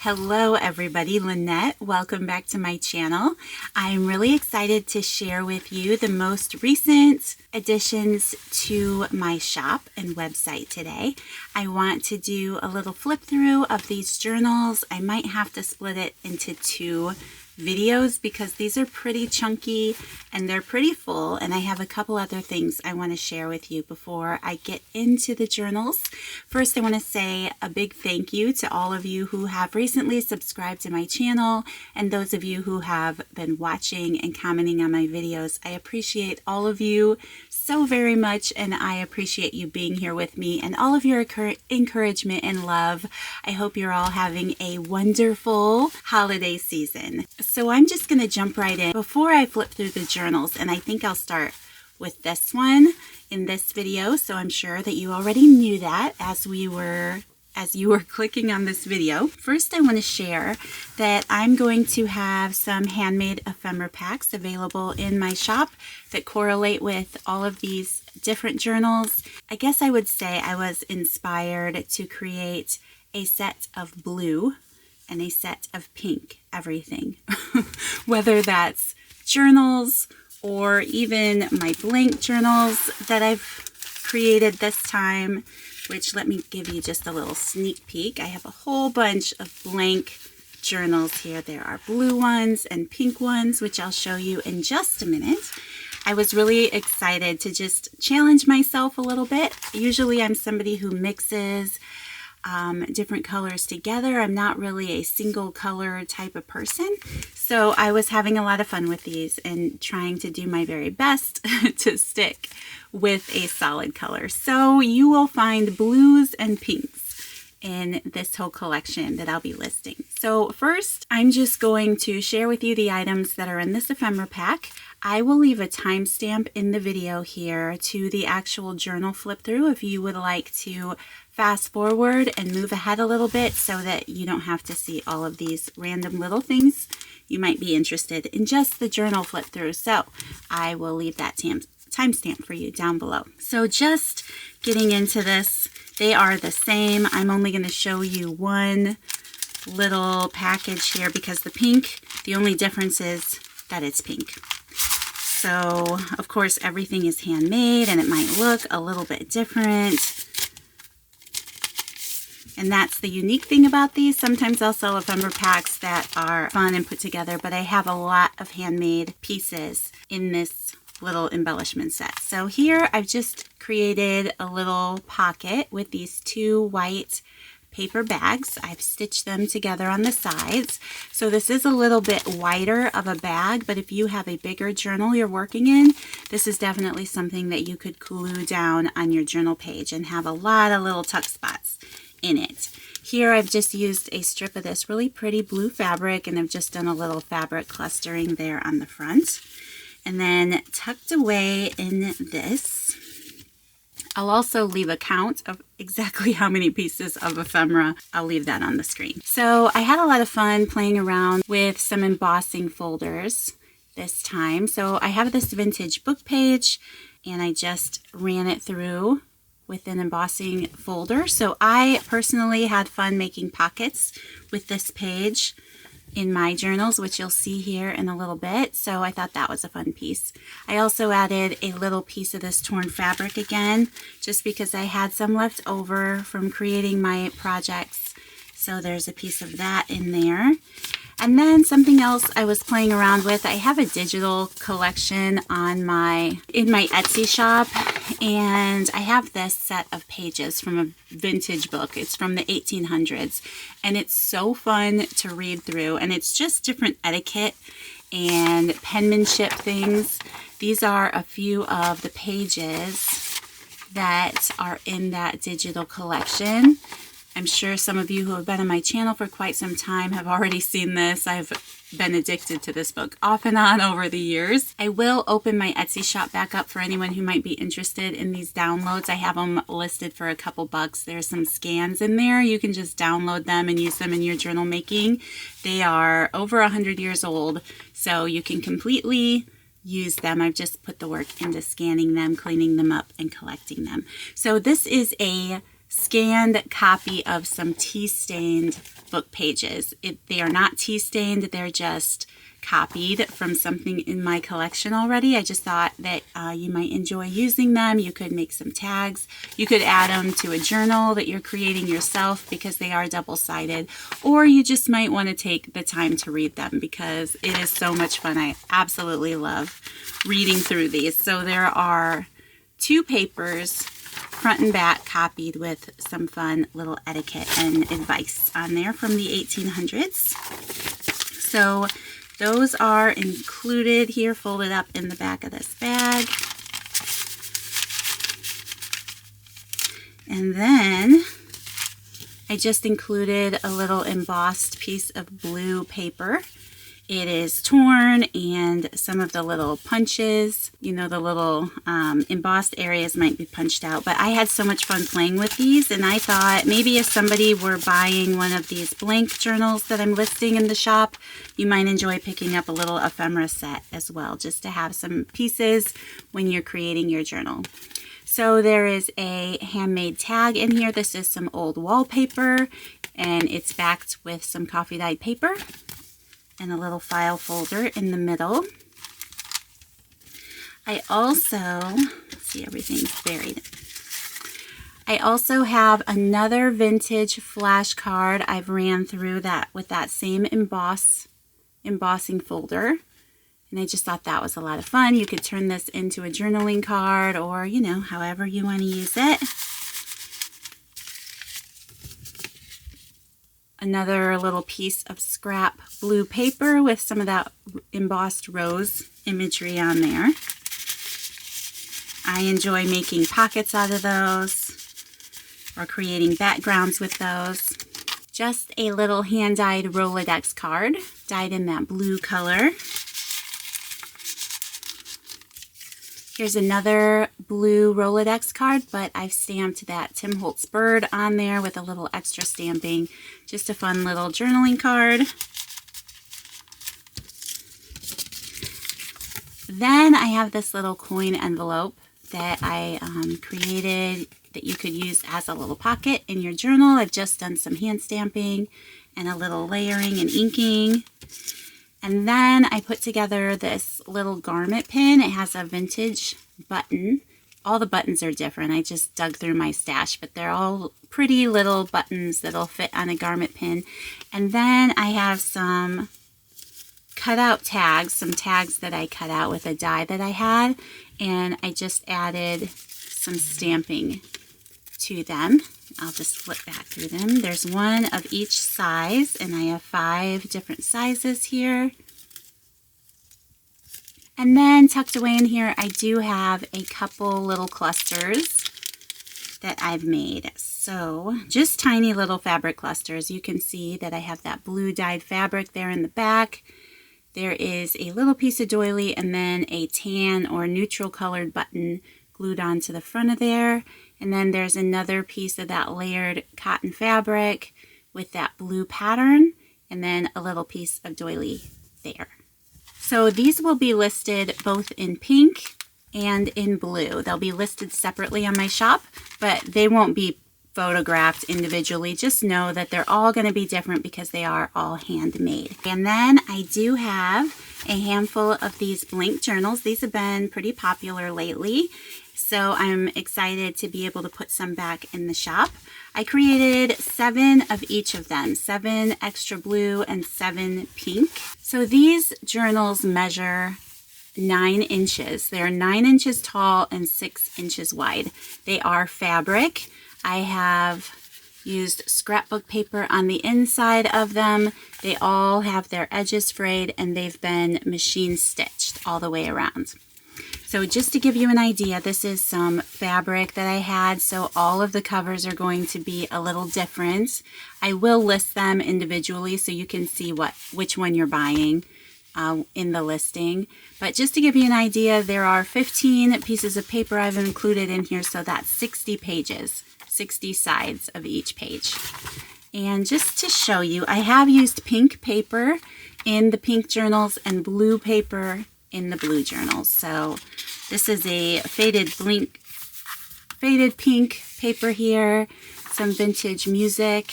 Hello everybody, Lynette. Welcome back to my channel. I'm really excited to share with you the most recent additions to my shop and website today. I want to do a little flip through of these journals. I might have to split it into two videos because these are pretty chunky and they're pretty full, and I have a couple other things I want to share with you before I get into the journals. First, I want to say a big thank you to all of you who have recently subscribed to my channel and those of you who have been watching and commenting on my videos. I appreciate all of you so very much, and I appreciate you being here with me and all of your encouragement and love. I hope you're all having a wonderful holiday season. So I'm just going to jump right in before I flip through the journals, and I think I'll start with this one in this video. So I'm sure that you already knew that as you were clicking on this video. First, I want to share that I'm going to have some handmade ephemera packs available in my shop that correlate with all of these different journals. I guess I would say I was inspired to create a set of blue and a set of pink everything, whether that's journals or even my blank journals that I've created this time, which let me give you just a little sneak peek. I have a whole bunch of blank journals here. There are blue ones and pink ones, which I'll show you in just a minute. I was really excited to just challenge myself a little bit. Usually I'm somebody who mixes different colors together. I'm not really a single color type of person. So I was having a lot of fun with these and trying to do my very best to stick with a solid color. So you will find blues and pinks in this whole collection that I'll be listing. So first, I'm just going to share with you the items that are in this ephemera pack. I will leave a timestamp in the video here to the actual journal flip through if you would like to fast forward and move ahead a little bit so that you don't have to see all of these random little things. You might be interested in just the journal flip through, so I will leave that timestamp for you down below. So just getting into this, they are the same. I'm only going to show you one little package here because the pink, the only difference is that it's pink. So of course everything is handmade and it might look a little bit different. And that's the unique thing about these. Sometimes I'll sell ephemera packs that are fun and put together, but I have a lot of handmade pieces in this little embellishment set. So here I've just created a little pocket with these two white paper bags. I've stitched them together on the sides. So this is a little bit wider of a bag, but if you have a bigger journal you're working in, this is definitely something that you could glue down on your journal page and have a lot of little tuck spots in it. Here I've just used a strip of this really pretty blue fabric, and I've just done a little fabric clustering there on the front. And then tucked away in this, I'll also leave a count of exactly how many pieces of ephemera. I'll leave that on the screen. So I had a lot of fun playing around with some embossing folders this time. So I have this vintage book page and I just ran it through with an embossing folder. So I personally had fun making pockets with this page in my journals, which you'll see here in a little bit. So I thought that was a fun piece. I also added a little piece of this torn fabric again, just because I had some left over from creating my projects. So there's a piece of that in there. And then something else I was playing around with, I have a digital collection in my Etsy shop, and I have this set of pages from a vintage book. It's from the 1800s, and it's so fun to read through, and it's just different etiquette and penmanship things. These are a few of the pages that are in that digital collection. I'm sure some of you who have been on my channel for quite some time have already seen this. I've been addicted to this book off and on over the years. I will open my Etsy shop back up for anyone who might be interested in these downloads. I have them listed for a couple bucks. There's some scans in there. You can just download them and use them in your journal making. They are over 100 years old, so you can completely use them. I've just put the work into scanning them, cleaning them up, and collecting them. So this is a scanned copy of some tea-stained book pages. They are not tea-stained, they're just copied from something in my collection already. I just thought that you might enjoy using them. You could make some tags. You could add them to a journal that you're creating yourself because they are double-sided, or you just might want to take the time to read them because it is so much fun. I absolutely love reading through these. So there are 2 papers, front and back, copied with some fun little etiquette and advice on there from the 1800s. So those are included here, folded up in the back of this bag. And then I just included a little embossed piece of blue paper. It is torn, and some of the little punches, you know, the little embossed areas might be punched out. But I had so much fun playing with these, and I thought maybe if somebody were buying one of these blank journals that I'm listing in the shop, you might enjoy picking up a little ephemera set as well, just to have some pieces when you're creating your journal. So there is a handmade tag in here. This is some old wallpaper, and it's backed with some coffee dyed paper and a little file folder in the middle. I also, let's see, everything's buried. I also have another vintage flashcard I've ran through that with that same embossing folder. And I just thought that was a lot of fun. You could turn this into a journaling card, or, you know, however you want to use it. Another little piece of scrap blue paper with some of that embossed rose imagery on there. I enjoy making pockets out of those or creating backgrounds with those. Just a little hand-dyed Rolodex card, dyed in that blue color. Here's another blue Rolodex card, but I've stamped that Tim Holtz bird on there with a little extra stamping. Just a fun little journaling card. Then I have this little coin envelope that I created that you could use as a little pocket in your journal. I've just done some hand stamping and a little layering and inking. And then I put together this little garment pin. It has a vintage button. All the buttons are different. I just dug through my stash, but they're all pretty little buttons that'll fit on a garment pin. And then I have some cutout tags, some tags that I cut out with a die that I had, and I just added some stamping to them. I'll just flip back through them. There's one of each size, and I have 5 different sizes here. And then tucked away in here, I do have a couple little clusters that I've made. So just tiny little fabric clusters. You can see that I have that blue dyed fabric there in the back. There is a little piece of doily and then a tan or neutral colored button glued onto the front of there. And then there's another piece of that layered cotton fabric with that blue pattern, and then a little piece of doily there. So these will be listed both in pink and in blue. They'll be listed separately on my shop, but they won't be photographed individually. Just know that they're all going to be different because they are all handmade. And then I do have a handful of these blank journals. These have been pretty popular lately, so I'm excited to be able to put some back in the shop. I created 7 of each of them, 7 extra blue and 7 pink. So these journals measure 9 inches. They're 9 inches tall and 6 inches wide. They are fabric. I have used scrapbook paper on the inside of them. They all have their edges frayed, and they've been machine stitched all the way around. So just to give you an idea, this is some fabric that I had, so all of the covers are going to be a little different. I will list them individually so you can see which one you're buying in the listing. But just to give you an idea, there are 15 pieces of paper I've included in here, so that's 60 pages, 60 sides of each page. And just to show you, I have used pink paper in the pink journals and blue paper in the blue journals. So this is a faded pink paper here. some vintage music,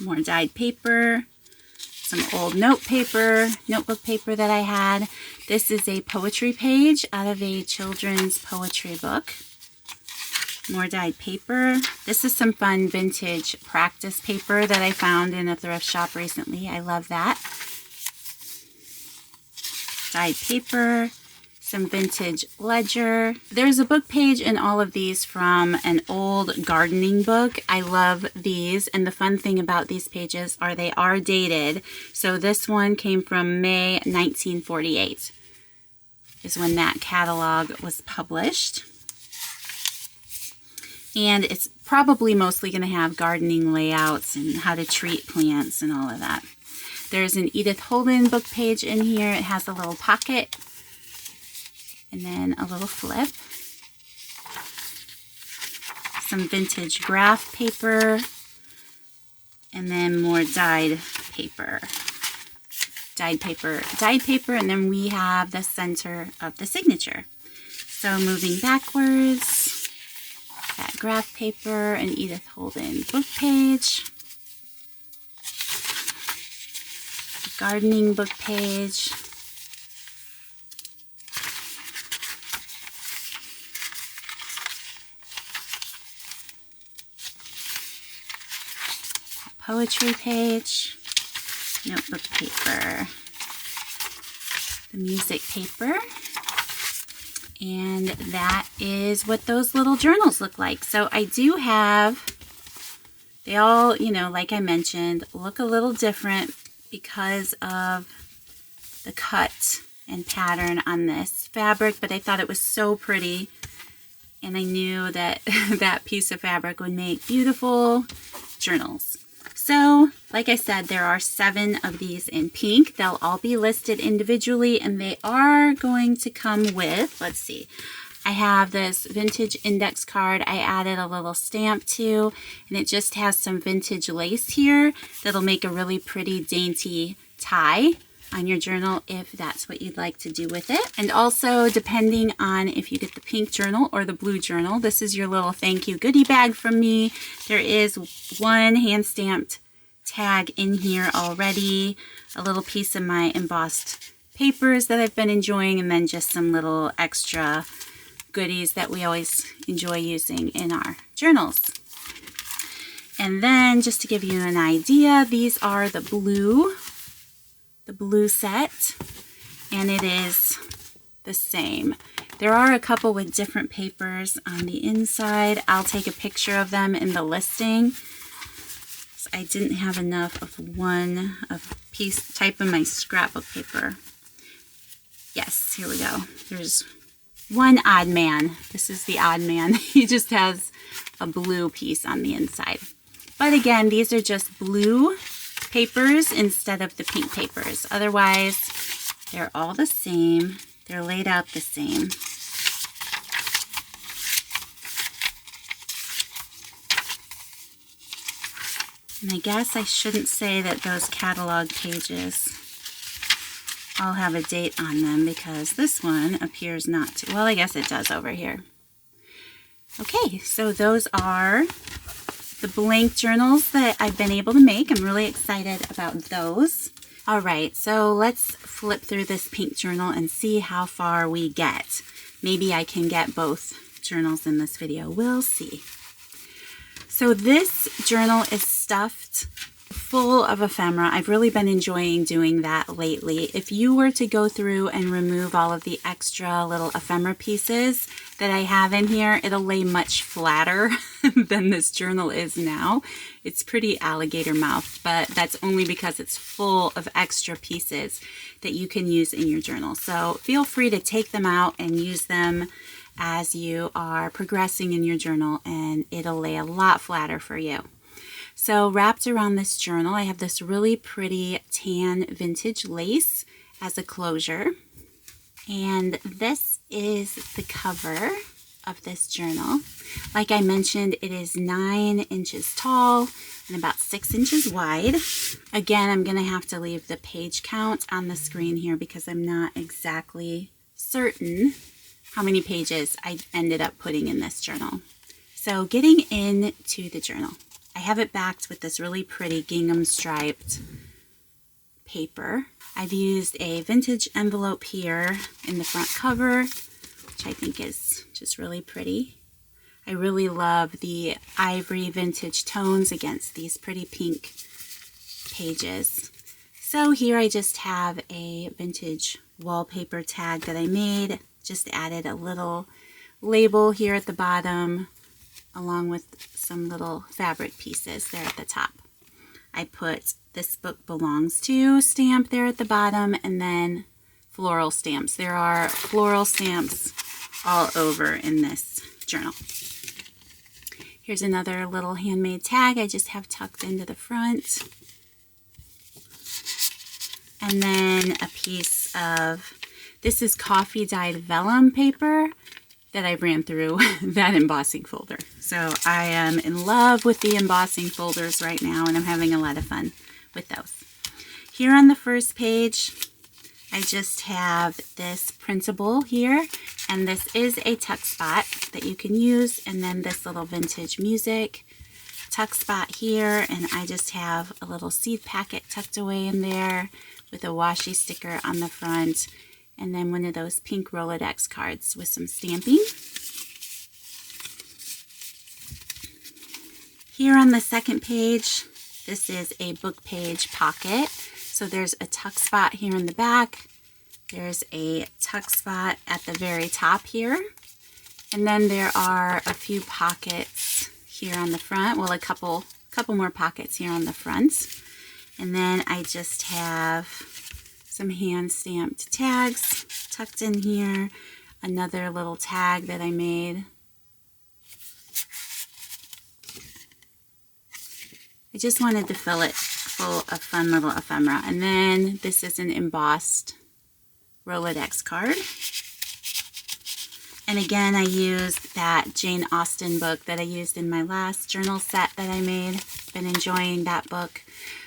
more dyed paper, some old notebook paper that I had. This is a poetry page out of a children's poetry book. More dyed paper. This is some fun vintage practice paper that I found in a thrift shop recently. I love that. Dyed paper, some vintage ledger. There's a book page in all of these from an old gardening book. I love these, and the fun thing about these pages are they are dated. So this one came from May 1948 is when that catalog was published. And it's probably mostly going to have gardening layouts and how to treat plants and all of that. There's an Edith Holden book page in here. It has a little pocket and then a little flip. Some vintage graph paper and then more dyed paper. Dyed paper, and then we have the center of the signature. So moving backwards, that graph paper, an Edith Holden book page, gardening book page, poetry page, notebook paper, the music paper, and that is what those little journals look like. So I do have, they all, you know, like I mentioned, look a little different because of the cut and pattern on this fabric, but I thought it was so pretty, and I knew that that piece of fabric would make beautiful journals. So, like I said, there are 7 of these in pink. They'll all be listed individually, and they are going to come with, let's see, I have this vintage index card I added a little stamp to, and it just has some vintage lace here that'll make a really pretty dainty tie on your journal if that's what you'd like to do with it. And also, depending on if you get the pink journal or the blue journal, this is your little thank you goodie bag from me. There is one hand-stamped tag in here already, a little piece of my embossed papers that I've been enjoying, and then just some little extra goodies that we always enjoy using in our journals. And then, just to give you an idea, these are the blue set, and it is the same. There are a couple with different papers on the inside. I'll take a picture of them in the listing. So I didn't have enough of one type of my scrapbook paper. Yes, here we go. There's one odd man. This is the odd man. He just has a blue piece on the inside. But again, these are just blue papers instead of the pink papers. Otherwise, they're all the same. They're laid out the same. And I guess I shouldn't say that those catalog pages all have a date on them, because this one appears not to. Well, I guess it does over here. Okay, so those are the blank journals that I've been able to make. I'm really excited about those. All right, so let's flip through this pink journal and see how far we get. Maybe I can get both journals in this video. We'll see. So this journal is stuffed full of ephemera. I've really been enjoying doing that lately. If you were to go through and remove all of the extra little ephemera pieces that I have in here, it'll lay much flatter than this journal is now. It's pretty alligator mouthed, but that's only because it's full of extra pieces that you can use in your journal. So feel free to take them out and use them as you are progressing in your journal, and it'll lay a lot flatter for you. So wrapped around this journal, I have this really pretty tan vintage lace as a closure. And this is the cover of this journal. Like I mentioned, it is 9 inches tall and about 6 inches wide. Again, I'm going to have to leave the page count on the screen here because I'm not exactly certain how many pages I ended up putting in this journal. So getting into the journal, I have it backed with this really pretty gingham striped paper. I've used a vintage envelope here in the front cover, which I think is just really pretty. I really love the ivory vintage tones against these pretty pink pages. So here I just have a vintage wallpaper tag that I made. Just added a little label here at the bottom along with some little fabric pieces there at the top. I put "This Book Belongs To" stamp there at the bottom, and then floral stamps. There are floral stamps all over in this journal. Here's another little handmade tag I just have tucked into the front. And then a piece of, this is coffee dyed vellum paper that I ran through that embossing folder. So I am in love with the embossing folders right now, and I'm having a lot of fun with those. Here on the first page, I just have this printable here, and this is a tuck spot that you can use, and then this little vintage music tuck spot here, and I just have a little seed packet tucked away in there with a washi sticker on the front, and then one of those pink Rolodex cards with some stamping. Here on the second page, this is a book page pocket. So there's a tuck spot here in the back. There's a tuck spot at the very top here. And then there are a few pockets here on the front. Well, a couple more pockets here on the front. And then I just have some hand stamped tags tucked in here. Another little tag that I made. I just wanted to fill it full of fun little ephemera. And then this is an embossed Rolodex card. And again, I used that Jane Austen book that I used in my last journal set that I made. Been enjoying that book.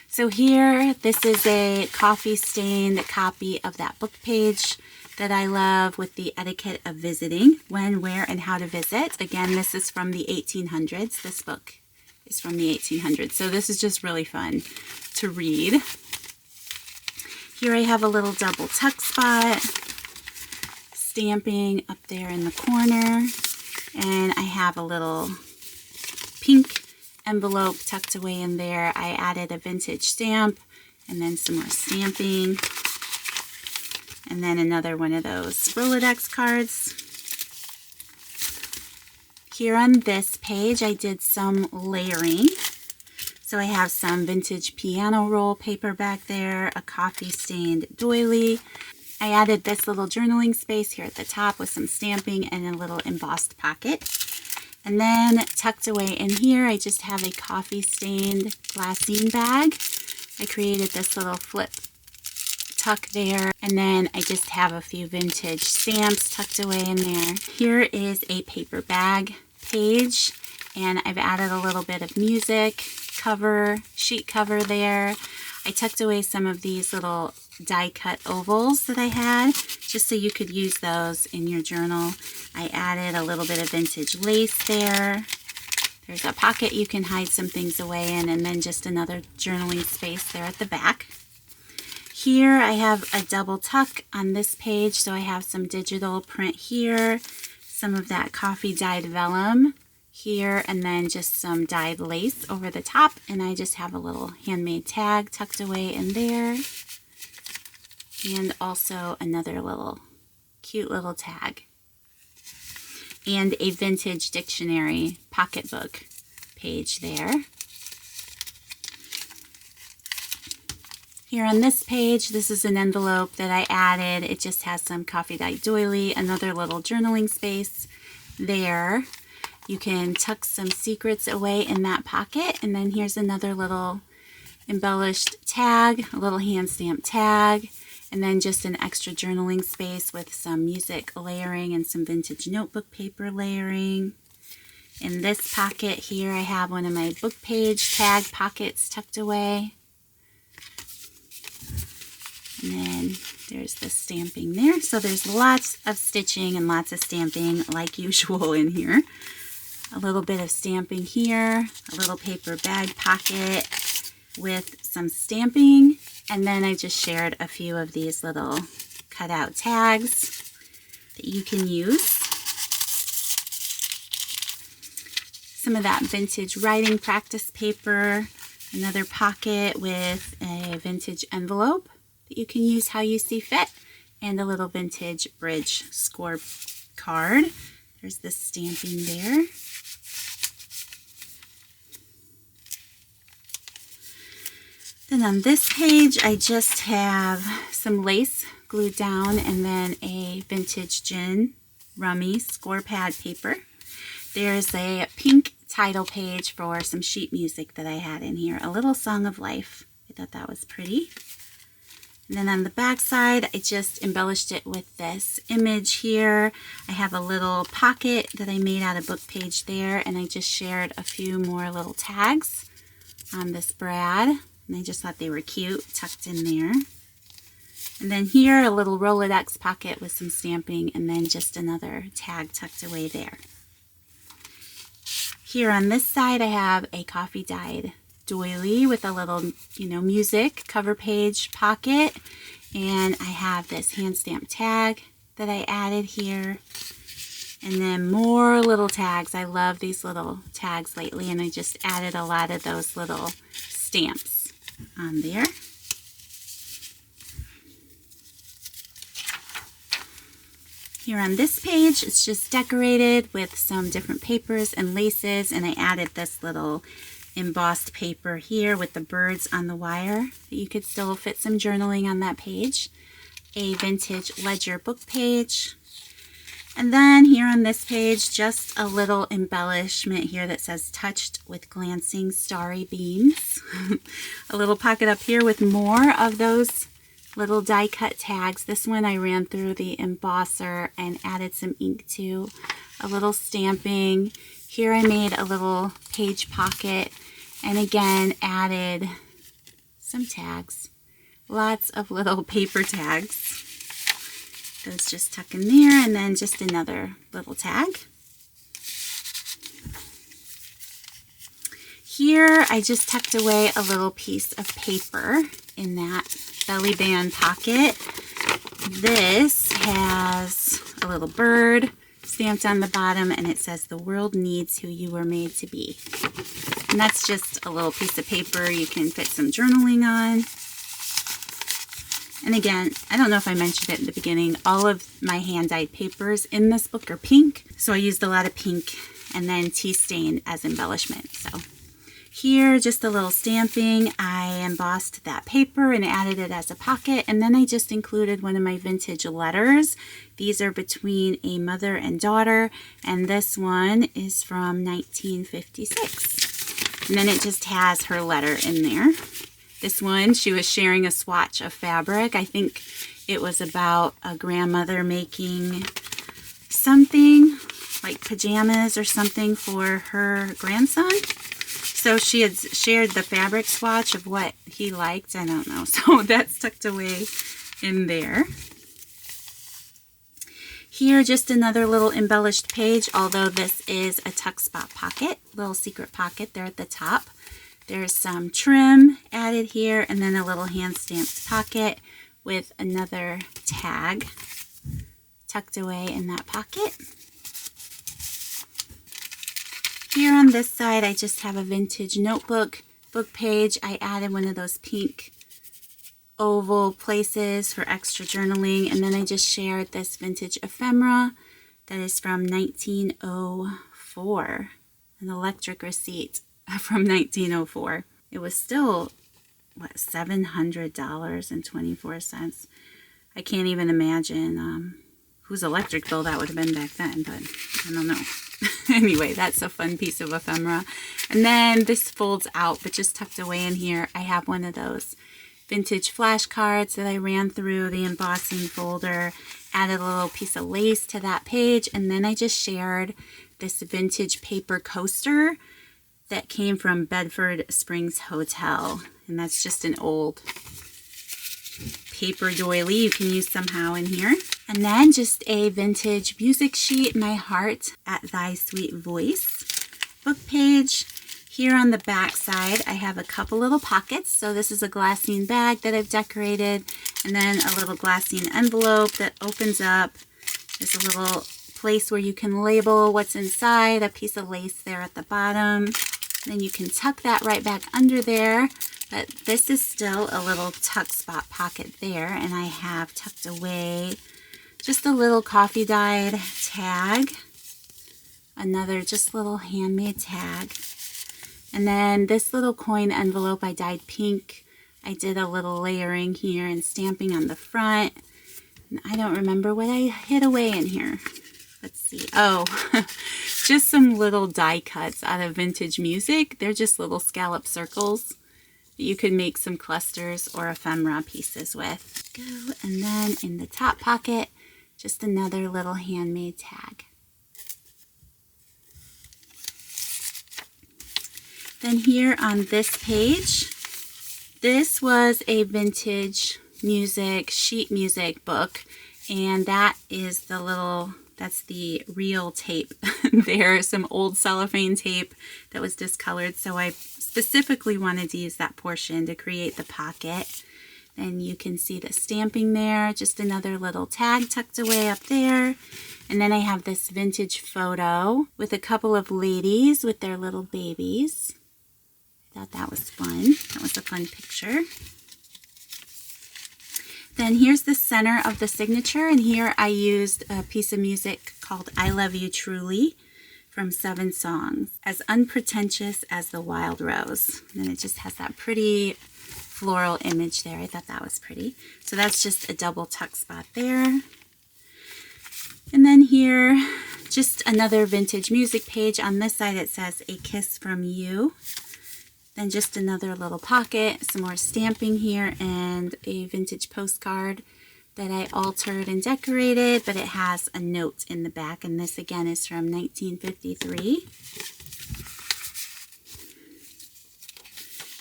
So here, this is a coffee stained copy of that book page that I love with the etiquette of visiting, when, where, and how to visit. Again, this is from the 1800s. This book is from the 1800s. So this is just really fun to read. Here I have a little double tuck spot, stamping up there in the corner. And I have a little pink envelope tucked away in there. I added a vintage stamp and then some more stamping. And then another one of those Rolodex cards. Here on this page, I did some layering. So I have some vintage piano roll paper back there, a coffee stained doily. I added this little journaling space here at the top with some stamping and a little embossed pocket. And then tucked away in here, I just have a coffee stained glassine bag. I created this little flip tuck there, and then I just have a few vintage stamps tucked away in there. Here is a paper bag page, and I've added a little bit of music cover, sheet cover there. I tucked away some of these little die cut ovals that I had, just so you could use those in your journal. I added a little bit of vintage lace there. There's a pocket you can hide some things away in, and then just another journaling space there at the back. Here I have a double tuck on this page, so I have some digital print here, some of that coffee dyed vellum here, and then just some dyed lace over the top, and I just have a little handmade tag tucked away in there, and also another little cute little tag, and a vintage dictionary pocketbook page there. Here on this page, this is an envelope that I added. It just has some coffee dyed doily, another little journaling space there. You can tuck some secrets away in that pocket, and then here's another little embellished tag, a little hand stamped tag, and then just an extra journaling space with some music layering and some vintage notebook paper layering. In this pocket here, I have one of my book page tag pockets tucked away. And then there's the stamping there. So there's lots of stitching and lots of stamping like usual in here. A little bit of stamping here, a little paper bag pocket with some stamping, and then I just shared a few of these little cutout tags that you can use. Some of that vintage writing practice paper, another pocket with a vintage envelope that you can use how you see fit, and a little vintage bridge score card. There's the stamping there. Then on this page, I just have some lace glued down and then a vintage gin rummy score pad paper. There's a pink title page for some sheet music that I had in here, a little song of life. I thought that was pretty. And then on the back side, I just embellished it with this image here. I have a little pocket that I made out of book page there, and I just shared a few more little tags on this brad. And I just thought they were cute, tucked in there. And then here, a little Rolodex pocket with some stamping, and then just another tag tucked away there. Here on this side, I have a coffee dyed doily with a little, music cover page pocket. And I have this hand stamped tag that I added here. And then more little tags. I love these little tags lately, and I just added a lot of those little stamps on there. Here on this page, it's just decorated with some different papers and laces, and I added this little embossed paper here with the birds on the wire. You could still fit some journaling on that page. A vintage ledger book page. And then here on this page, just a little embellishment here that says touched with glancing starry beams. A little pocket up here with more of those little die cut tags. This one I ran through the embosser and added some ink to. A little stamping. Here I made a little page pocket and again added some tags. Lots of little paper tags. Those just tuck in there, and then just another little tag. Here I just tucked away a little piece of paper in that belly band pocket. This has a little bird stamped on the bottom, and it says, "The world needs who you were made to be." And that's just a little piece of paper you can fit some journaling on. And again, I don't know if I mentioned it in the beginning, all of my hand-dyed papers in this book are pink. So I used a lot of pink and then tea stain as embellishment. So here, just a little stamping. I embossed that paper and added it as a pocket. And then I just included one of my vintage letters. These are between a mother and daughter. And this one is from 1956. And then it just has her letter in there. This one, she was sharing a swatch of fabric. I think it was about a grandmother making something like pajamas or something for her grandson. So she had shared the fabric swatch of what he liked. I don't know. So that's tucked away in there. Here, just another little embellished page, although this is a tuck spot pocket, little secret pocket there at the top. There's some trim added here, and then a little hand stamped pocket with another tag tucked away in that pocket. Here on this side, I just have a vintage notebook book page. I added one of those pink oval places for extra journaling, and then I just shared this vintage ephemera that is from 1904, an electric receipt from 1904. It was still, what, $700.24. I can't even imagine whose electric bill that would have been back then, but I don't know. Anyway, that's a fun piece of ephemera. And then this folds out, but just tucked away in here, I have one of those vintage flashcards that I ran through the embossing folder, added a little piece of lace to that page, and then I just shared this vintage paper coaster that came from Bedford Springs Hotel. And that's just an old paper doily you can use somehow in here. And then just a vintage music sheet, My Heart at Thy Sweet Voice. book page. Here on the back side, I have a couple little pockets. So this is a glassine bag that I've decorated, and then a little glassine envelope that opens up. There's a little place where you can label what's inside, a piece of lace there at the bottom. Then you can tuck that right back under there. But this is still a little tuck spot pocket there, and I have tucked away just a little coffee dyed tag. Another just little handmade tag. And then this little coin envelope I dyed pink. I did a little layering here and stamping on the front. And I don't remember what I hid away in here. Let's see. Oh, just some little die cuts out of vintage music. They're just little scallop circles that you could make some clusters or ephemera pieces with. And then in the top pocket, just another little handmade tag. Then here on this page, this was a vintage music, sheet music book, and that is the little, that's the real tape. There's some old cellophane tape that was discolored, so I specifically wanted to use that portion to create the pocket. And you can see the stamping there, just another little tag tucked away up there. And then I have this vintage photo with a couple of ladies with their little babies. Thought that was fun. That was a fun picture. Then here's the center of the signature, and here I used a piece of music called I Love You Truly from 7 Songs, as unpretentious as the wild rose. And it just has that pretty floral image there. I thought that was pretty. So that's just a double tuck spot there. And then here, just another vintage music page. On this side it says A Kiss From You. Then just another little pocket, some more stamping here, and a vintage postcard that I altered and decorated, but it has a note in the back, and this again is from 1953.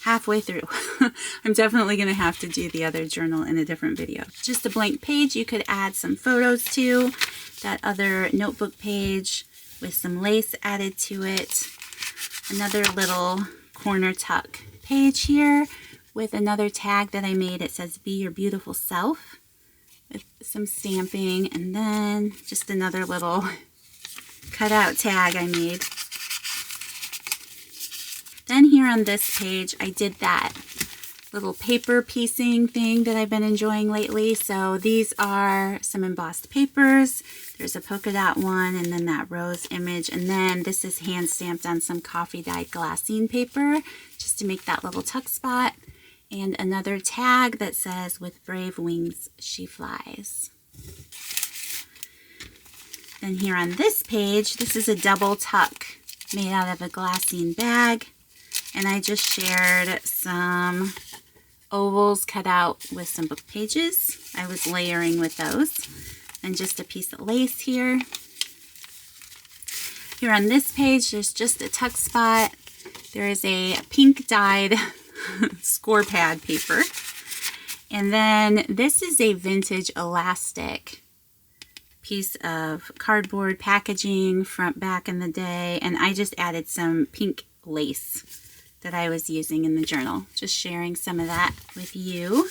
Halfway through. I'm definitely going to have to do the other journal in a different video. Just a blank page you could add some photos to. That other notebook page with some lace added to it. Another little corner tuck page here with another tag that I made. It says Be Your Beautiful Self with some stamping, and then just another little cutout tag I made. Then here on this page I did that little paper piecing thing that I've been enjoying lately. So these are some embossed papers. There's a polka dot one, and then that rose image, and then this is hand stamped on some coffee dyed glassine paper just to make that little tuck spot, and another tag that says With Brave Wings She Flies. Then here on this page, this is a double tuck made out of a glassine bag, and I just shared some ovals cut out with some book pages. I was layering with those. And just a piece of lace here. Here on this page, there's just a tuck spot. There is a pink dyed score pad paper. And then this is a vintage elastic piece of cardboard packaging from back in the day. And I just added some pink lace that I was using in the journal. Just sharing some of that with you.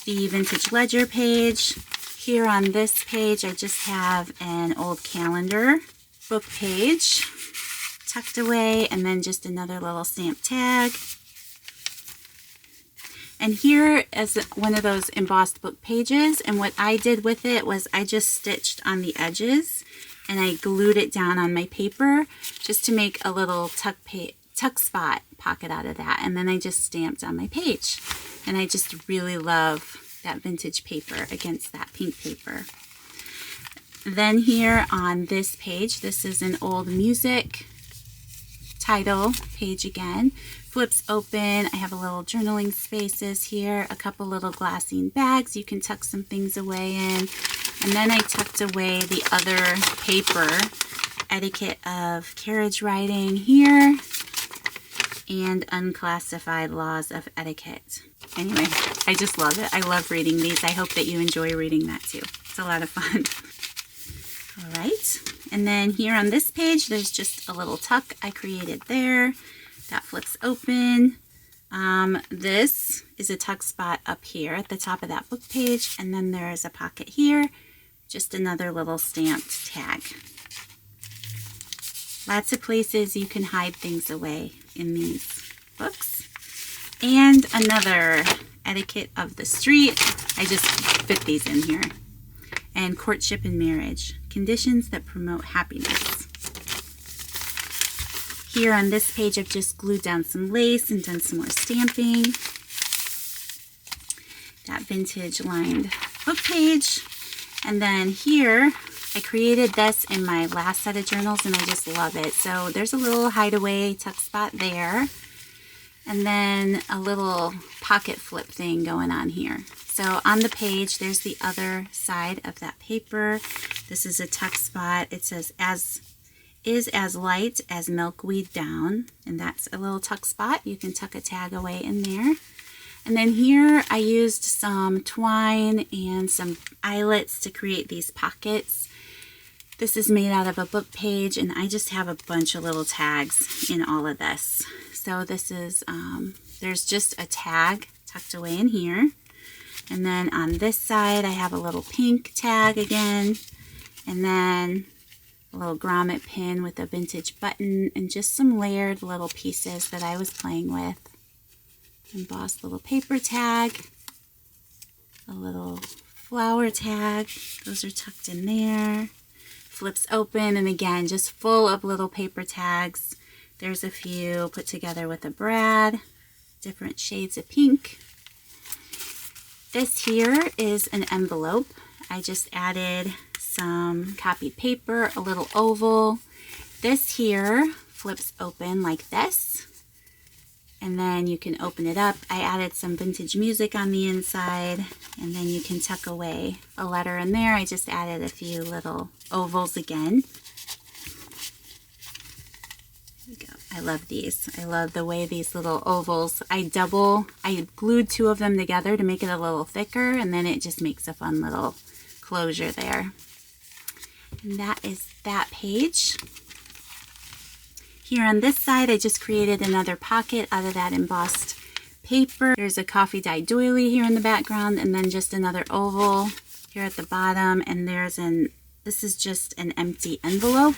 The vintage ledger page. Here on this page, I just have an old calendar book page tucked away, and then just another little stamp tag. And here is one of those embossed book pages, and what I did with it was I just stitched on the edges and I glued it down on my paper just to make a little tuck spot pocket out of that, and then I just stamped on my page. And I just really love that vintage paper against that pink paper. Then here on this page, this is an old music title page again. Flips open. I have a little journaling spaces here, a couple little glassine bags you can tuck some things away in. And then I tucked away the other paper, Etiquette of Carriage Riding here, and Unclassified Laws of Etiquette. Anyway, I just love it. I love reading these. I hope that you enjoy reading that too. It's a lot of fun. All right, And then here on this page, there's just a little tuck I created there. That flips open. This is a tuck spot up here at the top of that book page. And then there is a pocket here. Just another little stamped tag. Lots of places you can hide things away in these books. And another etiquette of the street. I just fit these in here. And courtship and marriage. Conditions that promote happiness. Here on this page, I've just glued down some lace and done some more stamping. That vintage lined book page. And then here, I created this in my last set of journals and I just love it. So there's a little hideaway tuck spot there. And then a little pocket flip thing going on here. So on the page, there's the other side of that paper. This is a tuck spot. It says, is as light as milkweed down. And that's a little tuck spot. You can tuck a tag away in there. And then here I used some twine and some eyelets to create these pockets. This is made out of a book page and I just have a bunch of little tags in all of this. So this is, there's just a tag tucked away in here. And then on this side I have a little pink tag again. And then a little grommet pin with a vintage button and just some layered little pieces that I was playing with. Embossed little paper tag, a little flower tag, those are tucked in there. Flips open and again just full of little paper tags. There's a few put together with a brad, different shades of pink. This here is an envelope. I just added some copied paper, a little oval. This here flips open like this. And then you can open it up. I added some vintage music on the inside. And then you can tuck away a letter in there. I just added a few little ovals again. Here we go. I love these. I love the way these little ovals, I glued two of them together to make it a little thicker. And then it just makes a fun little closure there. And that is that page. Here on this side, I just created another pocket out of that embossed paper. There's a coffee dyed doily here in the background, and then just another oval here at the bottom. And this is just an empty envelope,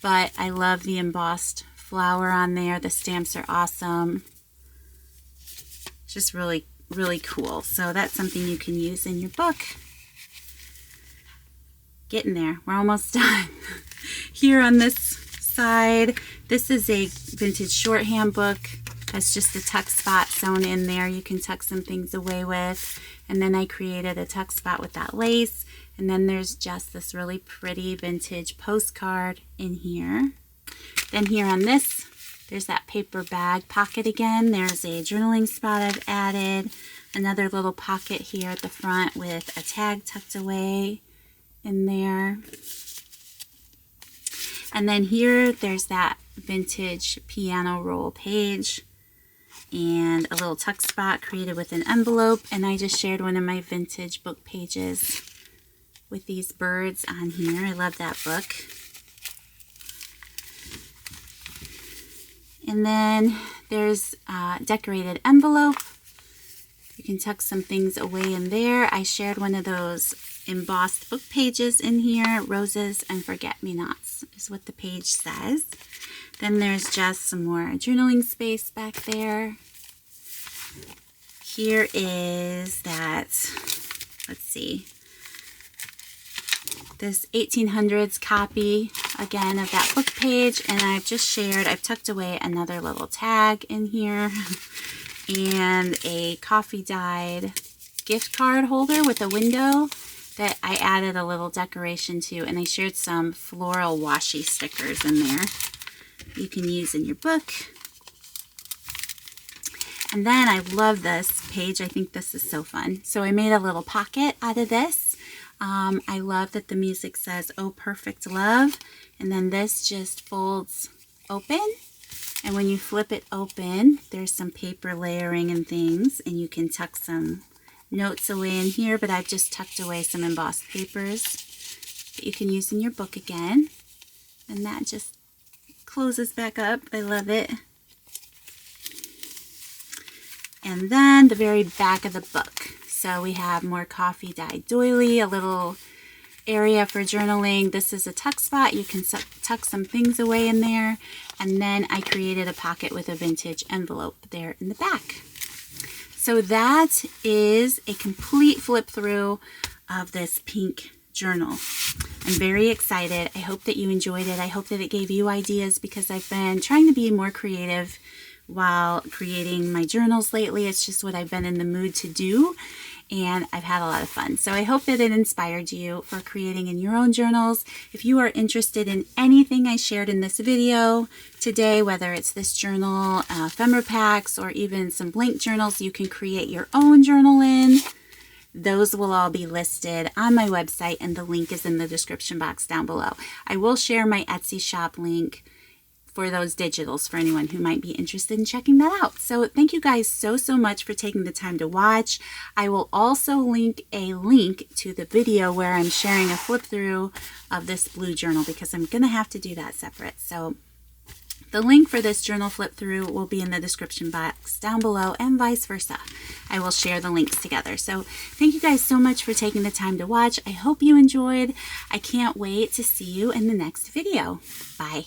but I love the embossed flower on there. The stamps are awesome. Just really, really cool. So that's something you can use in your book. Getting there. We're almost done. Here on this side, this is a vintage shorthand book. That's just a tuck spot sewn in there. You can tuck some things away with. And then I created a tuck spot with that lace. And then there's just this really pretty vintage postcard in here. Then here on this, there's that paper bag pocket again. There's a journaling spot I've added. Another little pocket here at the front with a tag tucked away in there. And then here, there's that vintage piano roll page and a little tuck spot created with an envelope. And I just shared one of my vintage book pages with these birds on here. I love that book. And then there's a decorated envelope. You can tuck some things away in there. I shared one of those embossed book pages in here. Roses and forget-me-nots is what the page says. Then there's just some more journaling space back there. Here is that, let's see, this 1800s copy again of that book page, and I've tucked away another little tag in here and a coffee dyed gift card holder with a window that I added a little decoration to, and I shared some floral washi stickers in there you can use in your book. And then I love this page. I think this is so fun. So I made a little pocket out of this. I love that the music says, "Oh, perfect love." And then this just folds open. And when you flip it open, there's some paper layering and things. And you can tuck some notes away in here. But I've just tucked away some embossed papers that you can use in your book again. And that just closes back up. I love it. And then the very back of the book. So we have more coffee dyed doily, a little area for journaling. This is a tuck spot. You can tuck some things away in there. And then I created a pocket with a vintage envelope there in the back. So that is a complete flip through of this pink journal. I'm very excited. I hope that you enjoyed it. I hope that it gave you ideas, because I've been trying to be more creative while creating my journals lately. It's just what I've been in the mood to do, and I've had a lot of fun. So I hope that it inspired you for creating in your own journals. If you are interested in anything I shared in this video today, whether it's this journal, ephemera packs, or even some blank journals you can create your own journal in, those will all be listed on my website, and the link is in the description box down below. I will share my Etsy shop link for those digitals for anyone who might be interested in checking that out. So thank you guys so much for taking the time to watch. I will also link a link to the video where I'm sharing a flip through of this blue journal, because I'm going to have to do that separate. So the link for this journal flip through will be in the description box down below, and vice versa. I will share the links together. So thank you guys so much for taking the time to watch. I hope you enjoyed. I can't wait to see you in the next video. Bye.